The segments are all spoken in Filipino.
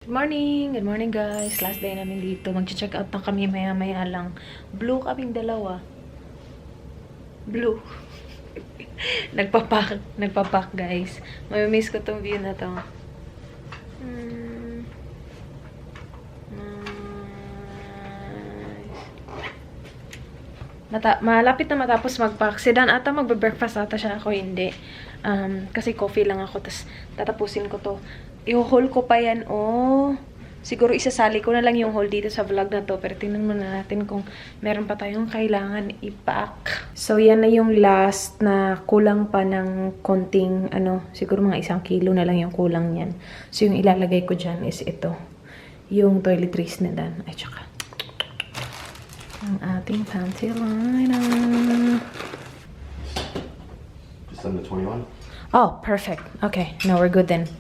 Good morning guys. Last day namin dito. Mag-check out na kami maya-maya lang. Blue kaming dalawa. Blue. Nagpapak guys. Mamimiss ko tong view na to. Malapit na matapos mag-pack. Si Dan ata magbe-breakfast ata siya. Ako hindi. Kasi coffee lang ako. Tapos tatapusin ko to. I-haul ko pa yan, oh. Siguro isasali ko na lang yung haul dito sa vlog na to. Pero tingnan muna natin kung meron pa tayong kailangan i-pack. So, yan na yung last na kulang pa ng konting, siguro mga 1 kilo na lang yung kulang yan. So, yung ilalagay ko dyan is ito. Yung toiletries na Dan. Ay, tsaka. Ang ating fancy liner. Just under 21. Oh, perfect. Okay, now we're good then.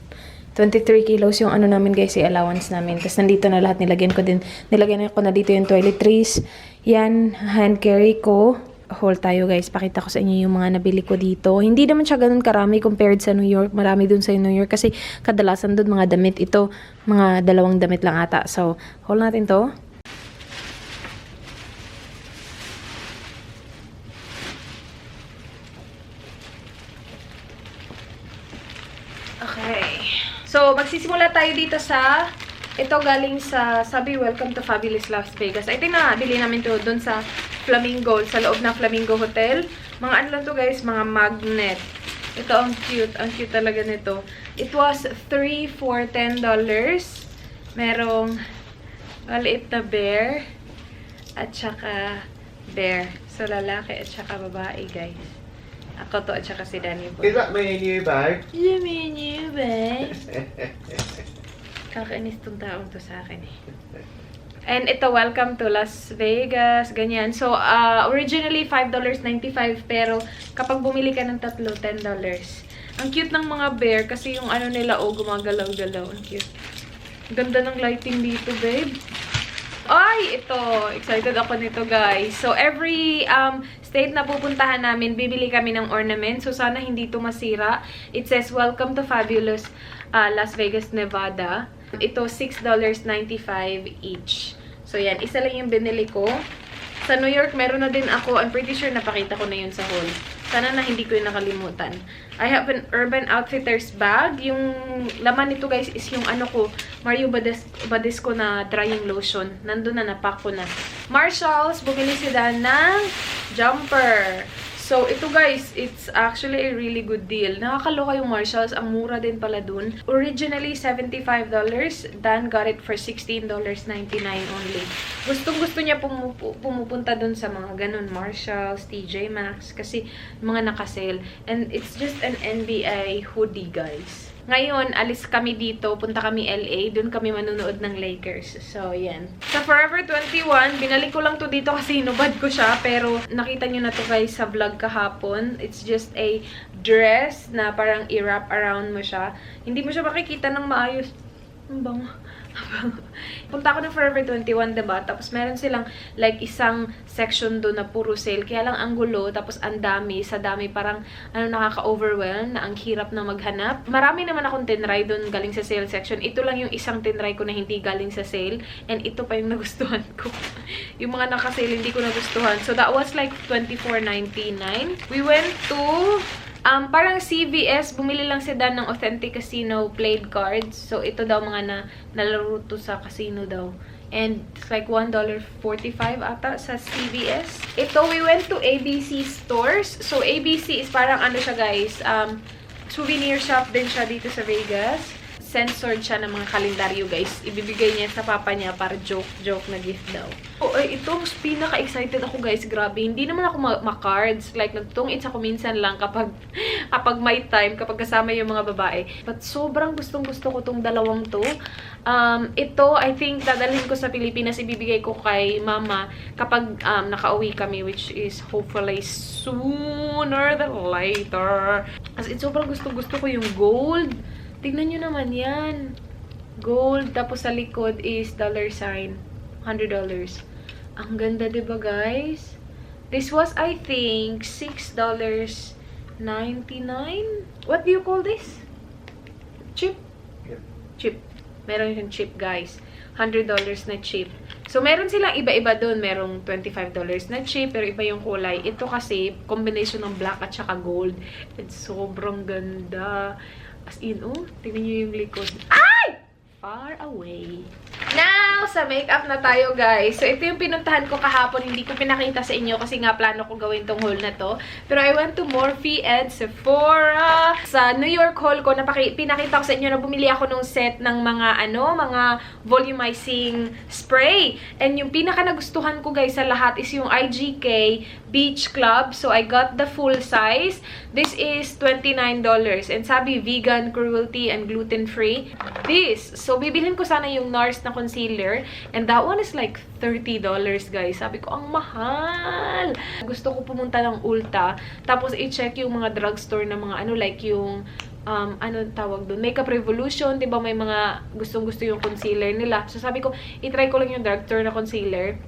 23 kilos yung namin guys, yung allowance namin. Tapos nandito na lahat, nilagyan ko na dito yung toiletries. Yan, hand carry ko. Haul tayo guys, pakita ko sa inyo yung mga nabili ko dito. Hindi naman siya ganun karami compared sa New York. Marami dun sa New York kasi kadalasan dun mga damit. Ito, mga 2 damit lang ata. So, haul natin to. Okay. So, magsisimula tayo dito sa, ito galing sa, sabi, welcome to Fabulous Las Vegas. I think nabili namin to doon sa Flamingo, sa loob ng Flamingo Hotel. Mga ano lang to guys, mga magnet. Ito ang cute talaga nito. It was 3 for $10. Merong maliit na bear, at saka bear. So, lalaki at saka babae guys. Ako to at saka si Danny po. Is that my new bag? Is my new bag? Kakainis tong taong to sa akin eh. And ito, welcome to Las Vegas. Ganyan. So, originally $5.95 pero kapag bumili ka ng tatlo, $10. Ang cute ng mga bear kasi yung nila, gumagalaw-galaw. Ang cute. Ganda ng lighting dito, babe. Ay, ito. Excited ako nito, guys. So, every state na pupuntahan namin, bibili kami ng ornament. So, sana hindi ito masira. It says, welcome to Fabulous Las Vegas, Nevada. Ito, $6.95 each. So, yan. Isa lang yung binili ko. Sa New York, meron na din ako. I'm pretty sure napakita ko na yun sa haul. Sana na hindi ko yung nakalimutan. I have an Urban Outfitters bag. Yung laman nito guys is yung Mario Badescu na drying lotion. Nandun na, napack ko na. Marshalls, bumili sila ng jumper. So, ito guys, it's actually a really good deal. Nakakaloka yung Marshalls. Ang mura din pala dun. Originally, $75. Dan got it for $16.99 only. Gustong-gusto niya pumupunta dun sa mga ganun. Marshalls, TJ Maxx. Kasi mga nakasale. And it's just an NBA hoodie, guys. Ngayon, alis kami dito. Punta kami LA. Doon kami manunood ng Lakers. So, yan. Sa Forever 21, binalik ko lang to dito kasi hinubad ko siya. Pero, nakita nyo na to guys sa vlog kahapon. It's just a dress na parang i-wrap around mo siya. Hindi mo siya makikita ng maayos. Ang bango. Punta ako ng Forever 21, diba? Tapos meron silang like isang section doon na puro sale. Kaya lang ang gulo, tapos ang dami. Sa dami parang nakaka-overwhelm na ang hirap na maghanap. Marami naman akong tinry doon galing sa sale section. Ito lang yung isang tinry ko na hindi galing sa sale. And ito pa yung nagustuhan ko. Yung mga naka-sale hindi ko nagustuhan. So that was like $24.99. We went to parang CVS, bumili lang si Dan ng Authentic Casino played cards. So, ito daw mga nalaro to sa casino daw. And it's like $1.45 ata sa CVS. Ito, we went to ABC stores. So, ABC is parang siya guys, souvenir shop din siya dito sa Vegas. Censored siya ng mga kalendaryo guys. Ibibigay niya sa papa niya para joke na gift daw. So, ito, pinaka-excited ako guys. Grabe. Hindi naman ako ma-cards. Like, nagtungits ako minsan lang kapag may time, kapag kasama yung mga babae. But sobrang gustong-gusto ko tong dalawang to. Ito, I think, dadalhin ko sa Pilipinas. Ibibigay ko kay mama kapag nakauwi kami, which is hopefully sooner than later. As in, sobrang gustong-gusto ko yung gold. Tignan nyo naman yan. Gold. Tapos sa likod is $, $100. Ang ganda, diba guys? This was, I think, $6.99. What do you call this? Chip? Yep. Chip. Meron yung cheap, guys. $100 na cheap. So, meron silang iba-iba doon. Merong $25 na cheap, pero iba yung kulay. Ito kasi, combination ng black at saka gold. And sobrang ganda. As in, oh, tingnan nyo yung likod. Ay! Far away. Now, sa makeup na tayo, guys. So, ito yung pinuntahan ko kahapon. Hindi ko pinakita sa inyo kasi nga plano ko gawin tong haul na to. Pero I went to Morphe and Sephora. Sa New York haul ko, pinakita ko sa inyo na bumili ako nung set ng mga volumizing spray. And yung pinaka nagustuhan ko, guys, sa lahat is yung IGK Beach Club. So, I got the full size. This is $29. And sabi, vegan, cruelty, and gluten-free. So, bibilhin ko sana yung NARS na concealer. And that one is like $30, guys. Sabi ko, ang mahal! Gusto ko pumunta ng Ulta. Tapos, i-check yung mga drugstore na mga like yung, ano tawag doon? Makeup Revolution. Diba may mga gustong-gusto yung concealer nila. So, sabi ko, i-try ko lang yung drugstore na concealer.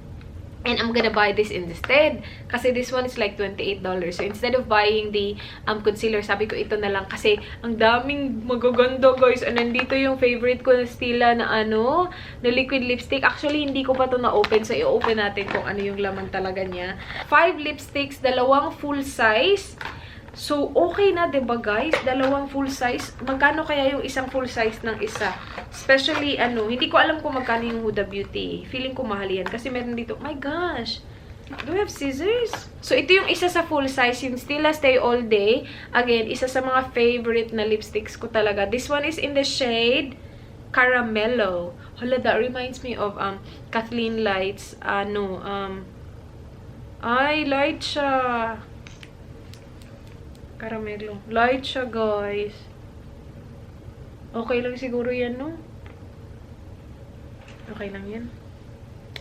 And I'm gonna buy this instead. Kasi this one is like $28. So, instead of buying the concealer, sabi ko ito na lang. Kasi, ang daming magaganda, guys. And nandito yung favorite ko na Stila na na liquid lipstick. Actually, hindi ko pa to na-open. So, i-open natin kung ano yung laman talaga niya. 5 lipsticks, 2 full size. So, okay na, diba, guys? 2 full size. Magkano kaya yung isang full size ng isa? Especially, hindi ko alam kung magkano yung Huda Beauty. Feeling ko mahal yan. Kasi meron dito, my gosh! Do we have scissors? So, ito yung isa sa full size. Yung Stila Stay All Day. Again, isa sa mga favorite na lipsticks ko talaga. This one is in the shade Caramello. Hala, that reminds me of Kathleen Light's, ay, light siya. Caramelo. Light siya, guys. Okay lang siguro yan, no? Okay lang yan.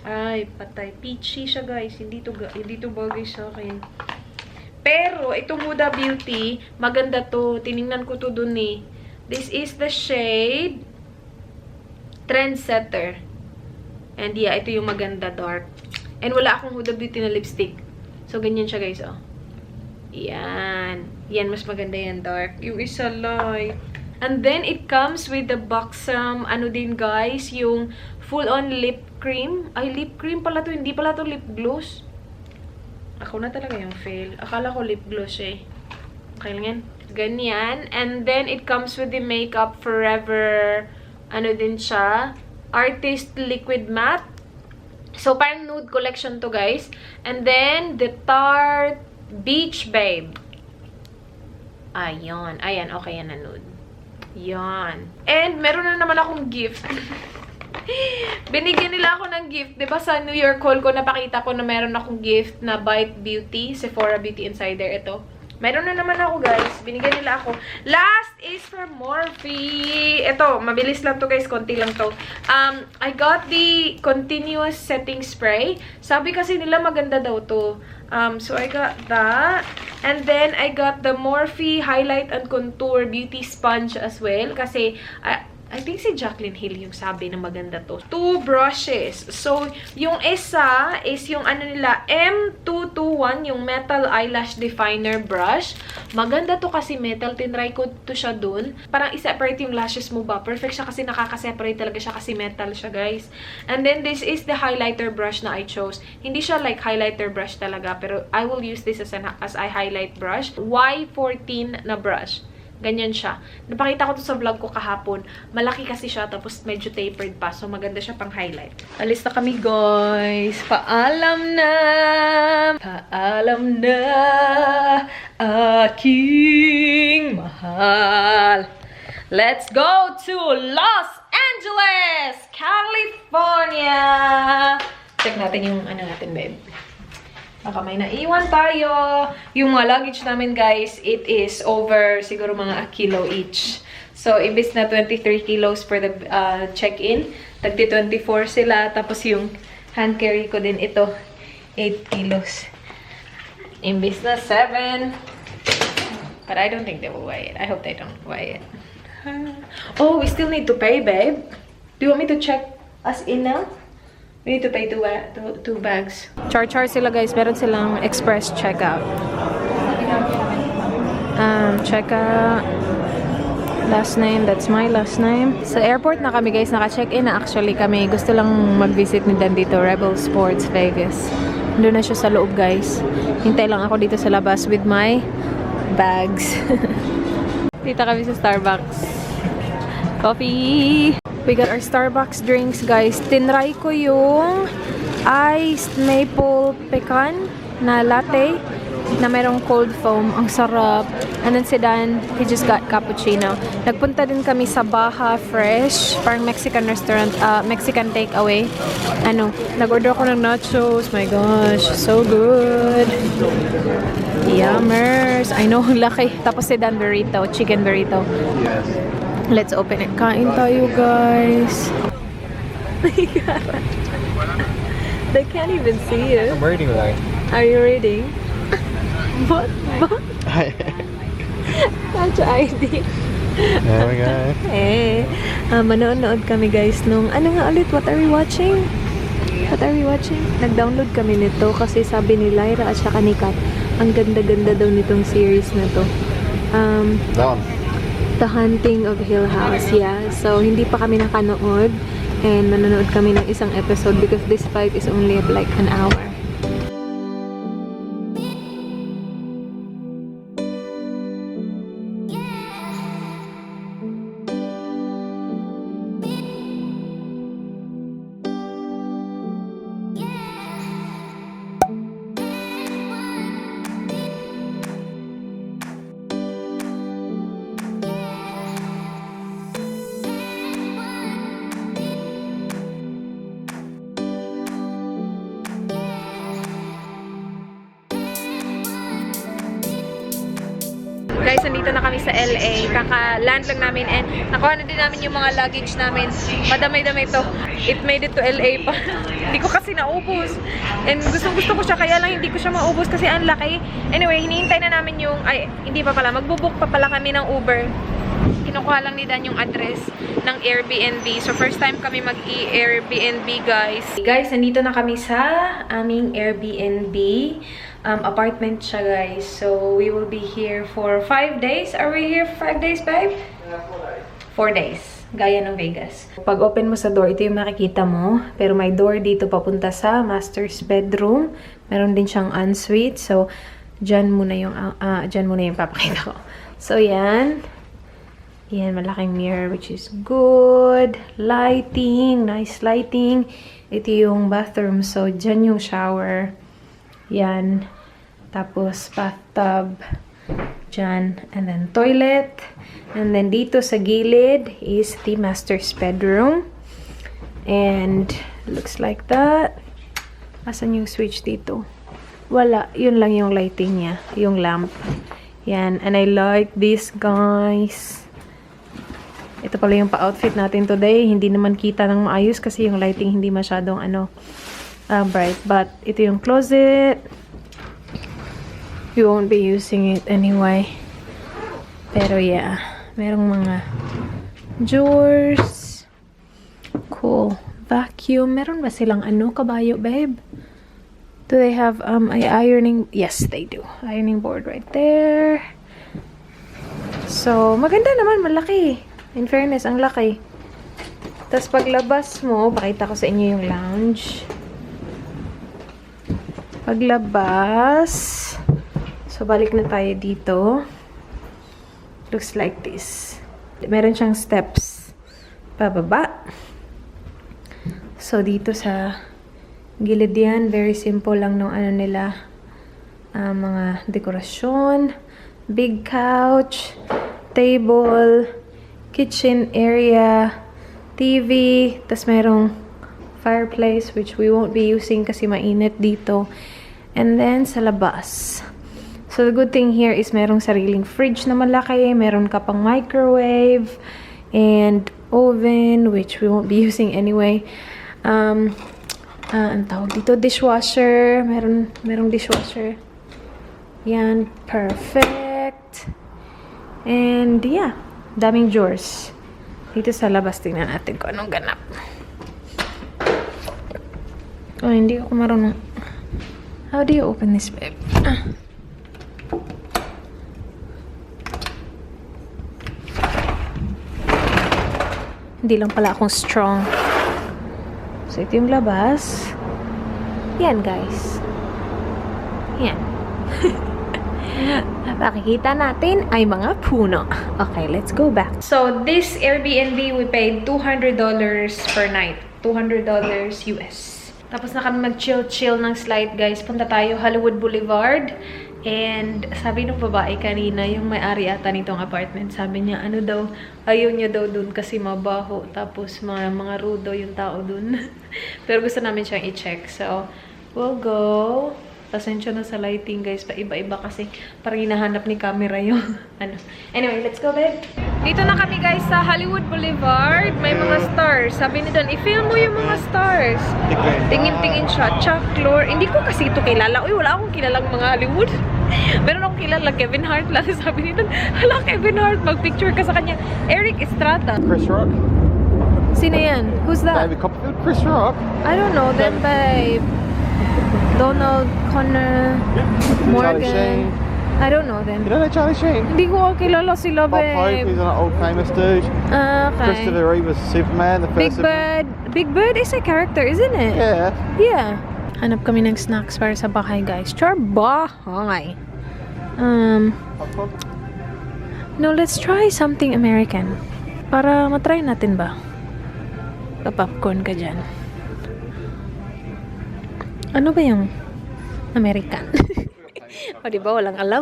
Ay, patay. Peachy siya, guys. Hindi to bagay sa akin. Pero, itong Huda Beauty, maganda to. Tiningnan ko to dun eh. This is the shade Trendsetter. And yeah, ito yung maganda, dark. And wala akong Huda Beauty na lipstick. So, ganyan siya, guys, oh. Yan. Yan, mas maganda yan, dark. Yung isa light. And then, it comes with the Buxom, din, guys, yung full-on lip cream. Ay, lip cream pala to. Hindi pala to lip gloss. Ako na talaga yung fail. Akala ko lip gloss eh. Okay lang yan. Ganyan. And then, it comes with the Makeup Forever, din siya. Artist Liquid Matte. So, parang nude collection to, guys. And then, the Tarte Beach Babe. Ayan. Ayan, okay yan na nude. Yan. And, meron na naman akong gift. Binigyan nila ako ng gift. Diba sa New York haul ko, napakita ko na meron akong gift na Bite Beauty, Sephora Beauty Insider. Ito. Meron na naman ako, guys. Binigyan nila ako. Last is from Morphe. Ito, mabilis lang to, guys. Konti lang to. I got the Continuous Setting Spray. Sabi kasi nila maganda daw to. So, I got that. And then, I got the Morphe Highlight and Contour Beauty Sponge as well. Kasi, I think si Jaclyn Hill yung sabi na maganda to. 2 brushes. So, yung isa is yung nila, M221, yung Metal Eyelash Definer Brush. Maganda to kasi metal. Tinry ko to siya dun. Parang i-separate yung lashes mo ba? Perfect siya kasi nakaka-separate talaga siya kasi metal siya, guys. And then, this is the highlighter brush na I chose. Hindi siya like highlighter brush talaga, pero I will use this as a highlight brush. Y14 na brush. Ganyan siya. Napakita ko to sa vlog ko kahapon. Malaki kasi siya, tapos medyo tapered pa. So, maganda siya pang highlight. Alis na kami, guys. Paalam na! Paalam na! Aking mahal! Let's go to Los Angeles, California! Check natin yung natin, babe. Baka may naiwan tayo. Yung mga luggage namin, guys, it is over siguro mga 1 kilo each. So, ibis na 23 kilos for the check-in. Tagti 24 sila. Tapos yung hand carry ko din ito, 8 kilos. Ibis na 7. But I don't think they will weigh it. I hope they don't weigh it. Oh, we still need to pay, babe. Do you want me to check us in now? We need to pay 2 bags. Char sila, guys. Meron silang express checkout. Checkout. Last name, that's my last name. Sa airport na kami guys, naka-check-in na actually kami. Gusto lang mag-visit ni Dan dito, Rebel Sports Vegas. Doon na siya sa loob guys. Hintay lang ako dito sa labas with my bags. Dito kami sa Starbucks. Coffee! We got our Starbucks drinks guys. Tinry ko yung iced maple pecan na latte na merong cold foam. Ang sarap. And then si Dan, he just got cappuccino. Nagpunta din kami sa Baja Fresh, parang Mexican restaurant, Mexican takeaway. Nag-order ako ng nachos. My gosh, so good. Yummers. I know, laki. Tapos si Dan burrito, chicken burrito. Yes. Let's open it. Kain tayo, guys. They can't even see it. I'm reading that. Are you reading? What? Touch ID. There we go. Manonood kami guys nung, ano nga ulit, what are we watching? What are we watching? Nag-download kami nito kasi sabi ni Lyra at saka ni Kat, ang ganda-ganda daw nitong series na to. That one. The Haunting of Hill House, yeah. So, hindi pa kami nakanood and manonood kami ng isang episode because this fight is only like an hour. Guys, nandito na kami sa LA. Kaka-land lang namin and nakuha na din namin yung mga luggage namin. Madamay-damay to. It made it to LA pa. Hindi ko kasi naubos. And gusto ko siya, kaya lang hindi ko siya maubos kasi ang laki. Anyway, hinihintay na namin yung, hindi pa pala. Magbubook pa pala kami ng Uber. Kinukuha lang ni Dan yung address ng Airbnb. So, first time kami mag-Airbnb, guys. Guys, nandito na kami sa aming Airbnb. Apartment siya, guys. So, we will be here for 5 days. Are we here for 5 days, babe? Yeah, 4 days. 4 days. Gaya ng Vegas. Pag open mo sa door, ito yung makikita mo. Pero may door dito papunta sa master's bedroom. Meron din siyang ensuite. So, dyan muna yung papakita ko. So, yan. Yan, malaking mirror, which is good. Lighting. Nice lighting. Ito yung bathroom. So, dyan yung shower. Yan. Tapos, bathtub. Dyan. And then, toilet. And then, dito sa gilid is the master's bedroom. And, looks like that. Asan yung switch dito? Wala. Yun lang yung lighting niya. Yung lamp. Yan. And I like this, guys. Ito pala yung pa-outfit natin today. Hindi naman kita ng maayos kasi yung lighting hindi masyadong bright. But, ito yung closet. You won't be using it anyway. Pero yeah, merong mga drawers. Cool. Vacuum. Meron ba silang kabayo, babe? Do they have ironing? Yes, they do. Ironing board right there. So, maganda naman, malaki. In fairness, ang laki. Tapos paglabas mo, pakita ko sa inyo yung lounge. Paglabas, so balik na tayo dito. Looks like this. Meron siyang steps pababa. So dito sa gilid yan, very simple lang nung nila, mga dekorasyon. Big couch, table, kitchen area, TV, tas merong fireplace which we won't be using kasi mainit dito. And then sa labas. So the good thing here is merong sariling fridge na malaki, meron ka pang microwave and oven which we won't be using anyway. Ang tawag dito, dishwasher. Merong dishwasher. Yan, perfect. And yeah, daming drawers. Dito sa labas, tingnan natin kung anong ganap. Oh, hindi ako marunong. How do you open this, babe? Hindi lang pala akong strong. So, ito yung labas. Yan, guys. Yan. Makikita natin ay mga puno. Okay, let's go back. So, this Airbnb, we paid $200 per night. $200 US. Tapos na kami mag-chill-chill ng slide, guys. Punta tayo Hollywood Boulevard. And sabi ng babae kanina, yung may-ari ata nitong apartment, sabi niya, ano daw, ayaw niya daw dun kasi mabaho. Tapos mga rudo yung tao dun. Pero gusto namin siyang i-check. So, we'll go. Pasensya na sa lighting, guys. Paiba-iba kasi parang hinahanap ni camera yung ano. Anyway, let's go, babe. Dito na kami, guys, sa Hollywood Boulevard. May mga stars. Sabi ni Don, i-film mo yung mga stars. Tingin-tingin siya. Chuck Lorre. Hindi ko kasi ito kilala. Uy, wala akong kilalang mga Hollywood. Meron akong kilala. Kevin Hart lang. Sabi ni Don, hala, Kevin Hart. Mag-picture ka sa kanya. Eric Estrada. Chris Rock. Sino yan? Who's that? David Copperfield. Chris Rock. I don't know them, babe. Donald, Connor, Charlie Morgan. Sheen. I don't know them. You don't know Charlie Sheen? Hindi ko kilala sila, Bob Hope, babe. he's an old famous dude. Okay. Christopher Reeve was Superman, the Big first Superman. Bird. Big Bird is a character, isn't it? Yeah. Yeah. Hanap kami ng snacks para sa bahay, guys. Charbahay. Popcorn? No, let's try something American. Para matry natin ba? Pa-popcorn ka dyan. Ano ba yung American? O, diba? Walang alam.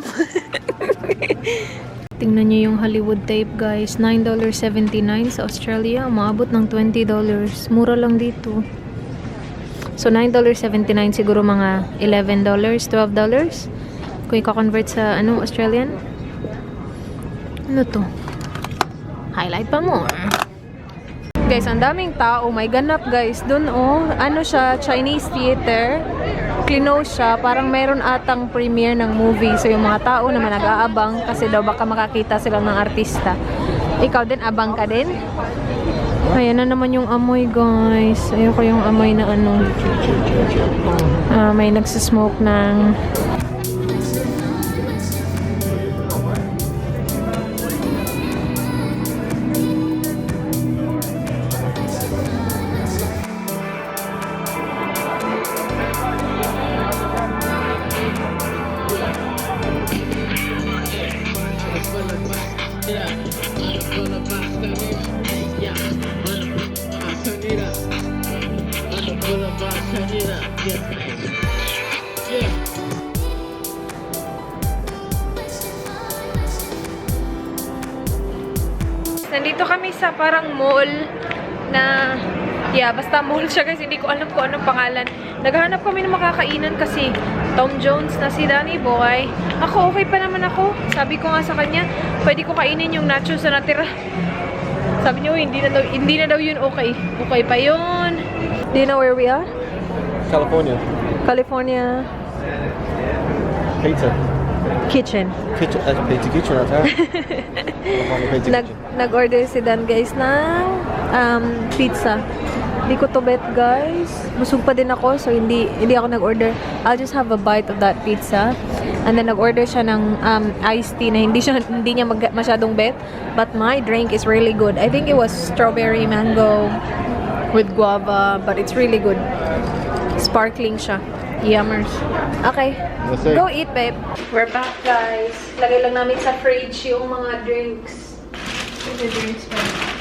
Tingnan nyo yung Hollywood tape, guys. $9.79 sa Australia. Umabot ng $20. Mura lang dito. So, $9.79 siguro mga $11, $12. Kung i-convert sa, Australian. Ano to? Highlight pa more. Guys, ang daming tao. May ganap, guys. Doon, ano siya, Chinese theater. Close siya. Parang meron atang premiere ng movie. So, yung mga tao naman nag-aabang kasi daw baka makakita sila ng artista. Ikaw din, abang ka din? Ayan na naman yung amoy, guys. Ayoko yung amoy na may nagsismoke ng... Nandito kami sa parang mall na, basta mall siya, guys. Hindi ko alam kung anong pangalan. Naghahanap kami ng makakainan kasi Tom Jones na si Danny Boy. Ako, okay pa naman ako. Sabi ko nga sa kanya, pwede ko kainin yung nachos na natira. Sabi niyo, hindi na daw yun okay. Okay pa yun. Do you know where we are? California. California Pizza. Kitchen. Kitchen. Pizza kitchen, that's how. California Pizza kitchen. Nag-order si Dan, guys, ng pizza. Hindi ko to bet, guys. Busog pa din ako, so hindi ako nag-order. I'll just have a bite of that pizza. And then nag-order siya ng iced tea na hindi niya masyadong bet. But my drink is really good. I think it was strawberry mango with guava, but it's really good. Sparkling siya. Yummers. Okay. Yes, sir. Go eat, babe. We're back, guys. Lagay lang namin sa fridge yung mga drinks.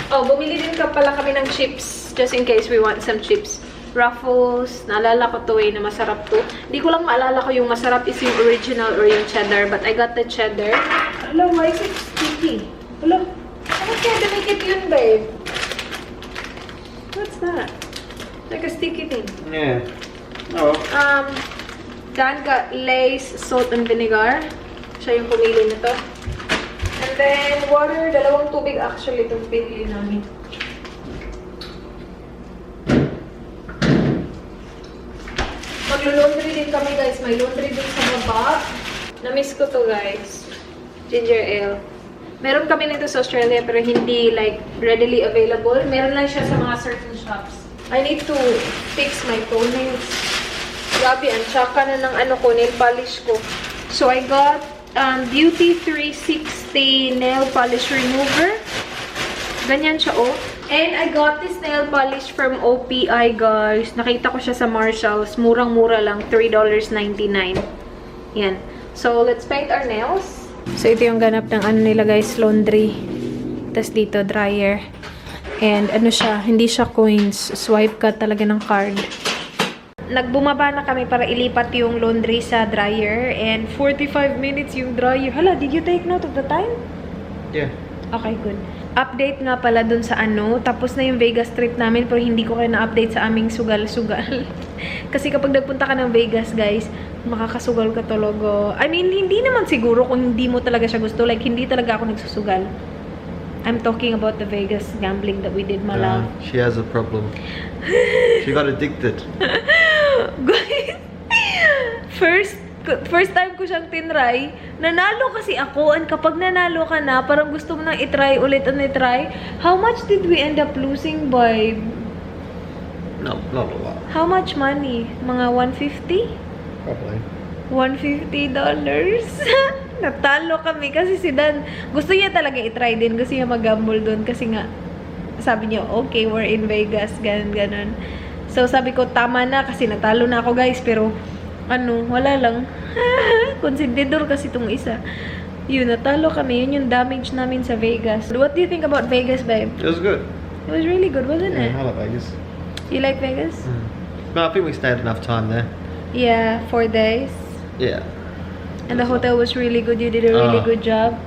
Oh, bumili din pala kami ng chips. Just in case we want some chips. Ruffles. Naalala ko to na masarap to. Hindi ko lang maalala ko yung masarap is yung original or yung cheddar. But I got the cheddar. Hello, why is it sticky? Hello? Ano kaya dumikit yun, babe? What's that? Like a sticky thing. Yeah. Oh. Dan got Lay's salt and vinegar. Siya yung pumili nito. And then, water. Dalawang tubig actually itong pinili namin. Maglo-laundry din kami, guys. May laundry din sa baba. Na-miss ko to, guys. Ginger ale. Meron kami nito sa Australia pero hindi like readily available. Meron lang siya sa mga certain shops. I need to fix my toenails. Grabe, ang tsaka na ng nail polish ko. So, I got Beauty 360 nail polish remover. Ganyan siya, And I got this nail polish from OPI, guys. Nakita ko siya sa Marshalls. Murang-mura lang. $3.99. Yan. So, let's paint our nails. So, ito yung ganap ng ano nila, guys. Laundry. Tapos dito, dryer. And ano siya, hindi siya coins. Swipe ka talaga ng card. Nagbumaba na kami para ilipat yung laundry sa dryer. And 45 minutes yung dryer. Hala, did you take note of the time? Yeah. Okay, good. Update nga pala dun sa ano. Tapos na yung Vegas trip namin pero hindi ko kayo na-update sa aming sugal-sugal. Kasi kapag nagpunta ka ng Vegas, guys, makakasugal ka talaga. I mean, hindi naman siguro kung hindi mo talaga siya gusto. Like, hindi talaga ako nagsusugal. I'm talking about the Vegas gambling that we did, my love. She has a problem. She got addicted. Guys, first time ko siyang tinry, nanalo kasi ako, and kapag nanalo ka na, parang gusto mo nang itry ulit and itry. How much did we end up losing, babe? No, not a lot. How much money? Mga 150? Probably. $150. Natalo kami kasi si Dan, gusto niya talaga itry din, gusto niya mag-gamble doon kasi nga, sabi niya, okay, we're in Vegas, ganon. So, sabi ko, tama na kasi natalo na ako, guys, pero ano, wala lang. Konsentidor kasi itong isa. Yun, natalo kami. Yun yung damage namin sa Vegas. What do you think about Vegas, babe? It was good. It was really good, wasn't it? Yeah, I like Vegas. You like Vegas? No, I think we stayed enough time there. Yeah, 4 days. Yeah. And the hotel was really good. You did a really good job.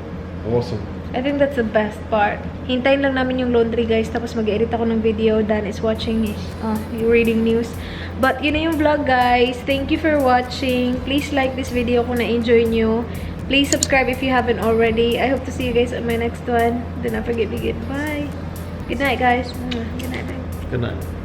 Awesome. I think that's the best part. Hintayin lang namin yung laundry, guys. Tapos mag-edit ako ng video. Dan is watching, reading news. But yun na yung vlog, guys. Thank you for watching. Please like this video kung na-enjoy nyo. Please subscribe if you haven't already. I hope to see you guys on my next one. Do not forget to get bye. Good night, guys. Good night, babe. Good night.